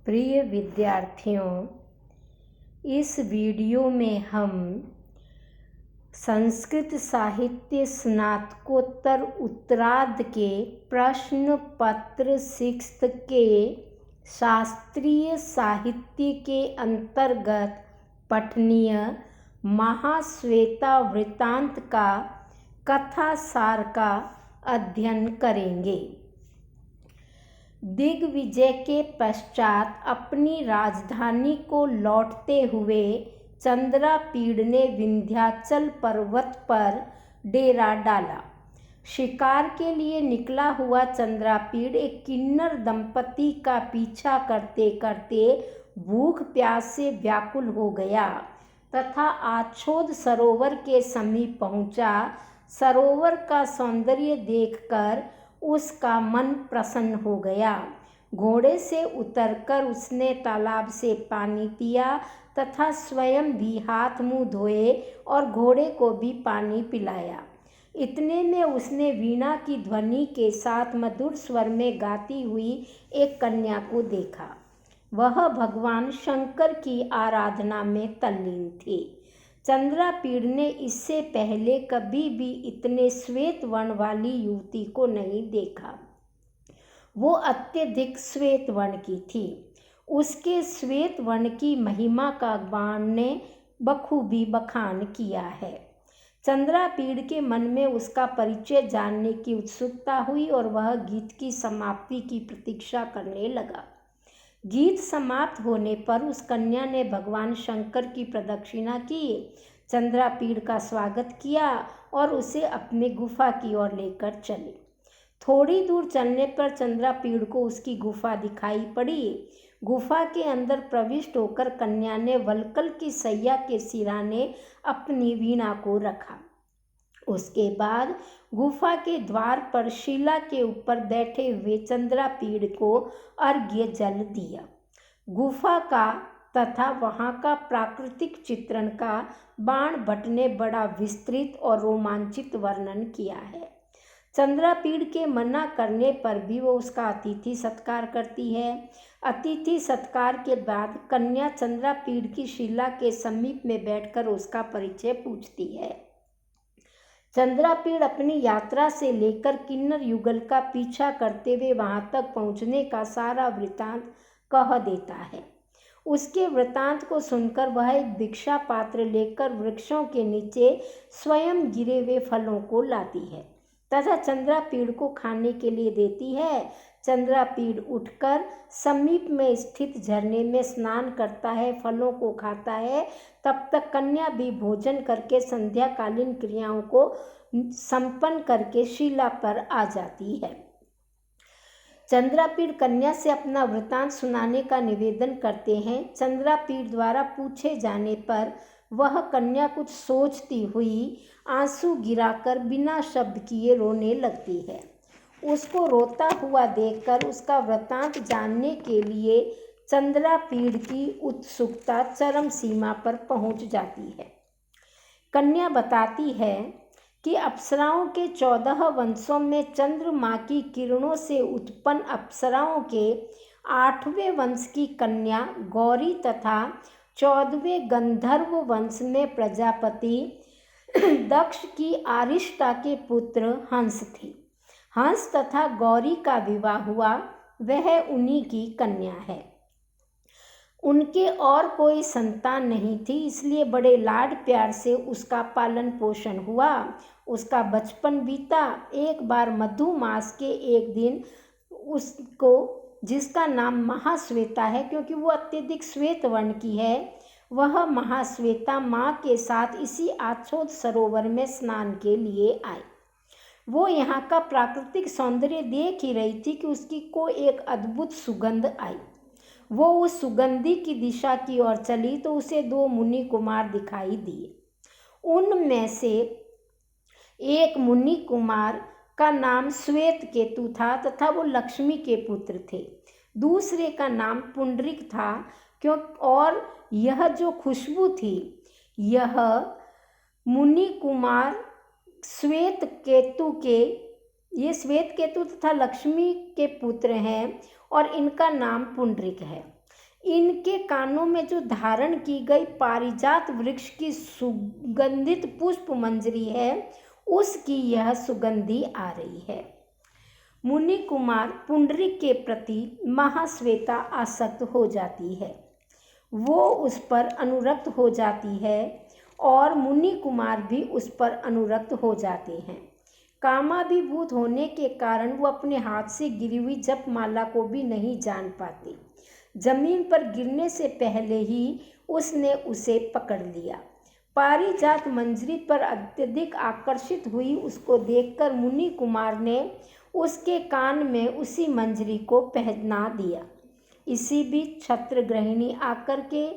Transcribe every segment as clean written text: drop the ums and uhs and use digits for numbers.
प्रिय विद्यार्थियों, इस वीडियो में हम संस्कृत साहित्य स्नातकोत्तर उत्तरार्ध के प्रश्न पत्र 6 के शास्त्रीय साहित्य के अंतर्गत पठनीय महाश्वेता वृत्तांत का कथा सार का अध्ययन करेंगे। दिग्विजय के पश्चात अपनी राजधानी को लौटते हुए चंद्रापीड़ ने विंध्याचल पर्वत पर डेरा डाला। शिकार के लिए निकला हुआ चंद्रापीड़ एक किन्नर दंपति का पीछा करते करते भूख प्यास से व्याकुल हो गया तथा आछोद सरोवर के समीप पहुंचा। सरोवर का सौंदर्य देखकर उसका मन प्रसन्न हो गया। घोड़े से उतरकर उसने तालाब से पानी पिया तथा स्वयं भी हाथ मुंह धोए और घोड़े को भी पानी पिलाया। इतने में उसने वीणा की ध्वनि के साथ मधुर स्वर में गाती हुई एक कन्या को देखा। वह भगवान शंकर की आराधना में तल्लीन थी। चंद्रापीड़ ने इससे पहले कभी भी इतने श्वेत वर्ण वाली युवती को नहीं देखा। वो अत्यधिक श्वेत वर्ण की थी। उसके श्वेत वर्ण की महिमा का बाण ने बखूबी बखान किया है। चंद्रापीड़ के मन में उसका परिचय जानने की उत्सुकता हुई और वह गीत की समाप्ति की प्रतीक्षा करने लगा। गीत समाप्त होने पर उस कन्या ने भगवान शंकर की प्रदक्षिणा की, चंद्रापीड़ का स्वागत किया और उसे अपने गुफा की ओर लेकर चली। थोड़ी दूर चलने पर चंद्रापीड़ को उसकी गुफा दिखाई पड़ी। गुफा के अंदर प्रविष्ट होकर कन्या ने वल्कल की सैया के सिराने अपनी वीणा को रखा। उसके बाद गुफा के द्वार पर शिला के ऊपर बैठे हुए चंद्रापीड़ को अर्घ्य जल दिया। गुफा का तथा वहाँ का प्राकृतिक चित्रण का बाण भट्ट ने बड़ा विस्तृत और रोमांचित वर्णन किया है। चंद्रापीड़ के मना करने पर भी वो उसका अतिथि सत्कार करती है। अतिथि सत्कार के बाद कन्या चंद्रापीड़ की शिला के समीप में बैठकर उसका परिचय पूछती है। चंद्रापीड़ अपनी यात्रा से लेकर किन्नर युगल का पीछा करते हुए वहां तक पहुंचने का सारा वृतांत कह देता है। उसके वृतांत को सुनकर वह एक भिक्षा पात्र लेकर वृक्षों के नीचे स्वयं गिरे हुए फलों को लाती है तथा चंद्रापीड़ को खाने के लिए देती है। चंद्रापीड़ उठकर समीप में स्थित झरने में स्नान करता है, फलों को खाता है। तब तक कन्या भी भोजन करके संध्याकालीन क्रियाओं को संपन्न करके शिला पर आ जाती है। चंद्रापीड़ कन्या से अपना वृतांत सुनाने का निवेदन करते हैं। चंद्रापीड़ द्वारा पूछे जाने पर वह कन्या कुछ सोचती हुई आंसू गिराकर बिना शब्द किए रोने लगती है। उसको रोता हुआ देखकर उसका वृतांत जानने के लिए चंद्रापीड़ की उत्सुकता चरम सीमा पर पहुंच जाती है। कन्या बताती है कि अप्सराओं के 14 वंशों में चंद्रमा की किरणों से उत्पन्न अप्सराओं के 8वें वंश की कन्या गौरी तथा 14वें गंधर्व वंश में प्रजापति दक्ष की आरिष्टा के पुत्र हंस थे। हंस तथा गौरी का विवाह हुआ, वह उन्हीं की कन्या है। उनके और कोई संतान नहीं थी, इसलिए बड़े लाड प्यार से उसका पालन पोषण हुआ। उसका बचपन बीता। एक बार मधु मास के एक दिन उसको, जिसका नाम महाश्वेता है क्योंकि वो अत्यधिक श्वेत वर्ण की है, वह महाश्वेता माँ के साथ इसी आछोद सरोवर में स्नान के लिए आई। वो यहाँ का प्राकृतिक सौंदर्य देख ही रही थी कि उसकी को एक अद्भुत सुगंध आई। वो उस सुगंधी की दिशा की ओर चली तो उसे 2 मुनि कुमार दिखाई दिए। उनमें से एक मुनि कुमार का नाम श्वेत केतु था तथा वो लक्ष्मी के पुत्र थे। दूसरे का नाम पुंडरीक था और यह जो खुशबू थी, यह मुनि कुमार श्वेत केतु तथा लक्ष्मी के पुत्र हैं और इनका नाम पुंडरीक है। इनके कानों में जो धारण की गई पारिजात वृक्ष की सुगंधित पुष्प मंजरी है, उसकी यह सुगंधी आ रही है। मुनि कुमार पुंडरीक के प्रति महाश्वेता आसक्त हो जाती है, वो उस पर अनुरक्त हो जाती है और मुनि कुमार भी उस पर अनुरक्त हो जाते हैं। कामाभिभूत होने के कारण वो अपने हाथ से गिरी हुई जपमाला को भी नहीं जान पाते। जमीन पर गिरने से पहले ही उसने उसे पकड़ लिया। पारिजात मंजरी पर अत्यधिक आकर्षित हुई उसको देखकर मुनि कुमार ने उसके कान में उसी मंजरी को पहना दिया। इसी बीच छत्रग्रहिणी आकर के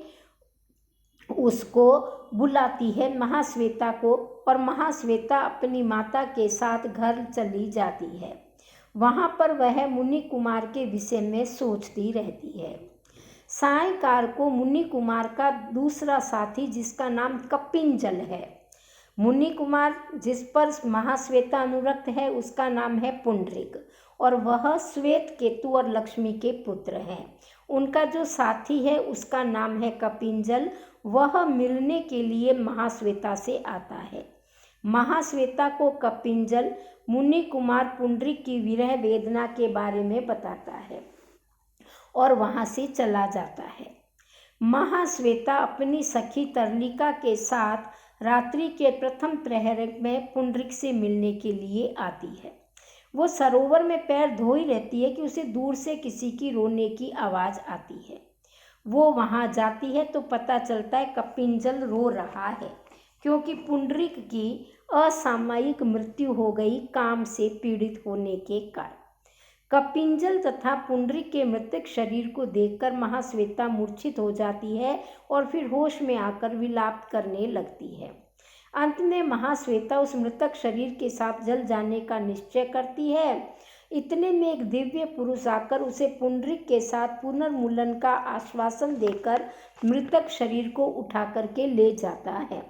उसको बुलाती है महाश्वेता को, और महाश्वेता अपनी माता के साथ घर चली जाती है। वहाँ पर वह मुनि कुमार के विषय में सोचती रहती है। सायंकाल को मुनि कुमार का दूसरा साथी, जिसका नाम कपिंजल है, मुनि कुमार जिस पर महाश्वेता अनुरक्त है, उसका नाम है पुंडरीक, और वह श्वेत केतु और लक्ष्मी के पुत्र हैं। उनका जो साथी है उसका नाम है कपिंजल। वह मिलने के लिए महाश्वेता से आता है। महाश्वेता को कपिंजल मुनि कुमार पुंडरीक की विरह वेदना के बारे में बताता है और वहाँ से चला जाता है। महाश्वेता अपनी सखी तरलिका के साथ रात्रि के प्रथम प्रहर में पुंडरीक से मिलने के लिए आती है। वो सरोवर में पैर धोई रहती है कि उसे दूर से किसी की रोने की आवाज़ आती है। वो वहाँ जाती है तो पता चलता है कपिंजल रो रहा है, क्योंकि पुंडरीक की असामयिक मृत्यु हो गई काम से पीड़ित होने के कारण। कपिंजल तथा पुंडरीक के मृतक शरीर को देखकर महाश्वेता मूर्छित हो जाती है और फिर होश में आकर विलाप करने लगती है। अंत में महाश्वेता उस मृतक शरीर के साथ जल जाने का निश्चय करती है। इतने में एक दिव्य पुरुष आकर उसे पुंडरीक के साथ पुनर्मिलन का आश्वासन देकर मृतक शरीर को उठा करके ले जाता है।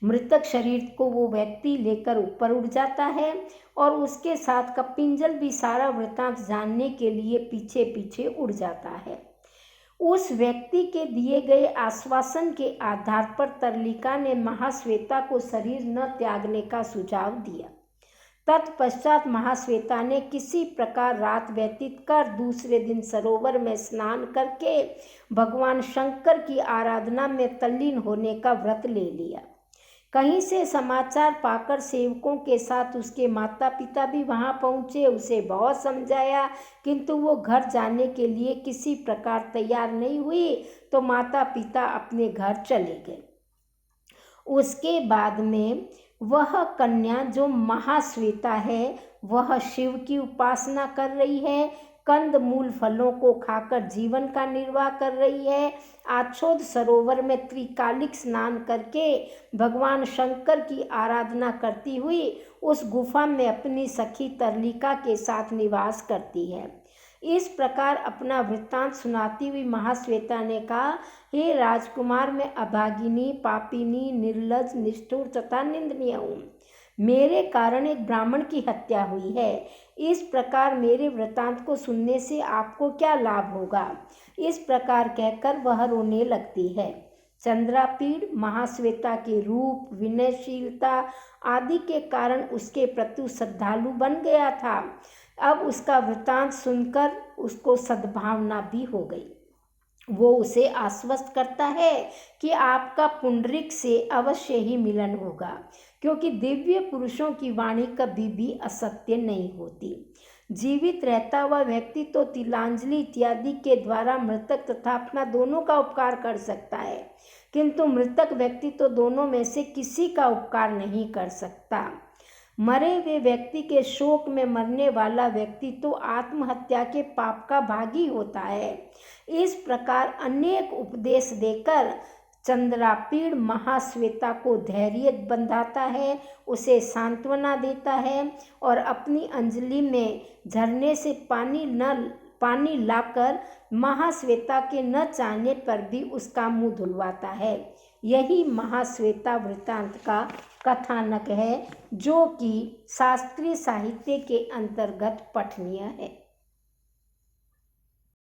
मृतक शरीर को वो व्यक्ति लेकर ऊपर उड़ जाता है और उसके साथ कपिंजल भी सारा वृत्तांत जानने के लिए पीछे पीछे उड़ जाता है। उस व्यक्ति के दिए गए आश्वासन के आधार पर तरलिका ने महाश्वेता को शरीर न त्यागने का सुझाव दिया। तत्पश्चात महाश्वेता ने किसी प्रकार रात व्यतीत कर दूसरे दिन सरोवर में स्नान करके भगवान शंकर की आराधना में तल्लीन होने का व्रत ले लिया। कहीं से समाचार पाकर सेवकों के साथ उसके माता पिता भी वहां पहुंचे। उसे बहुत समझाया, किंतु वो घर जाने के लिए किसी प्रकार तैयार नहीं हुई, तो माता पिता अपने घर चले गए। उसके बाद में वह कन्या जो महाश्वेता है, वह शिव की उपासना कर रही है, कंद मूल फलों को खाकर जीवन का निर्वाह कर रही है। आछोद सरोवर में त्रिकालिक स्नान करके भगवान शंकर की आराधना करती हुई उस गुफा में अपनी सखी तरलिका के साथ निवास करती है। इस प्रकार अपना वृत्तांत सुनाती हुई महाश्वेता ने कहा, हे राजकुमार, मैं अभागिनी, पापिनी, निर्लज, निष्ठुर तथा निंदनीय हूँ। मेरे कारण एक ब्राह्मण की हत्या हुई है। इस प्रकार मेरे वृत्तांत को सुनने से आपको क्या लाभ होगा? इस प्रकार कहकर वह रोने लगती है। चंद्रापीड़ महाश्वेता के रूप, विनयशीलता आदि के कारण उसके प्रति श्रद्धालु बन गया था। अब उसका वृत्तांत सुनकर उसको सद्भावना भी हो गई। वो उसे आश्वस्त करता है कि आपका पुंडरीक से अवश्य ही मिलन होगा, क्योंकि दिव्य पुरुषों की वाणी कभी भी असत्य नहीं होती। जीवित रहता हुआ व्यक्ति तो तिलांजलि इत्यादि के द्वारा मृतक तथा अपना दोनों का उपकार कर सकता है, किंतु मृतक व्यक्ति तो दोनों में से किसी का उपकार नहीं कर सकता। मरे हुए व्यक्ति के शोक में मरने वाला व्यक्ति तो आत्महत्या के पाप का भागी होता है। इस प्रकार अनेक उपदेश देकर चंद्रापीड़ महाश्वेता को धैर्य बंधाता है, उसे सांत्वना देता है और अपनी अंजलि में झरने से पानी लाकर महाश्वेता के न चाहने पर भी उसका मुंह धुलवाता है। यही महाश्वेता वृत्तांत का कथानक है, जो कि शास्त्रीय साहित्य के अंतर्गत पठनीय है।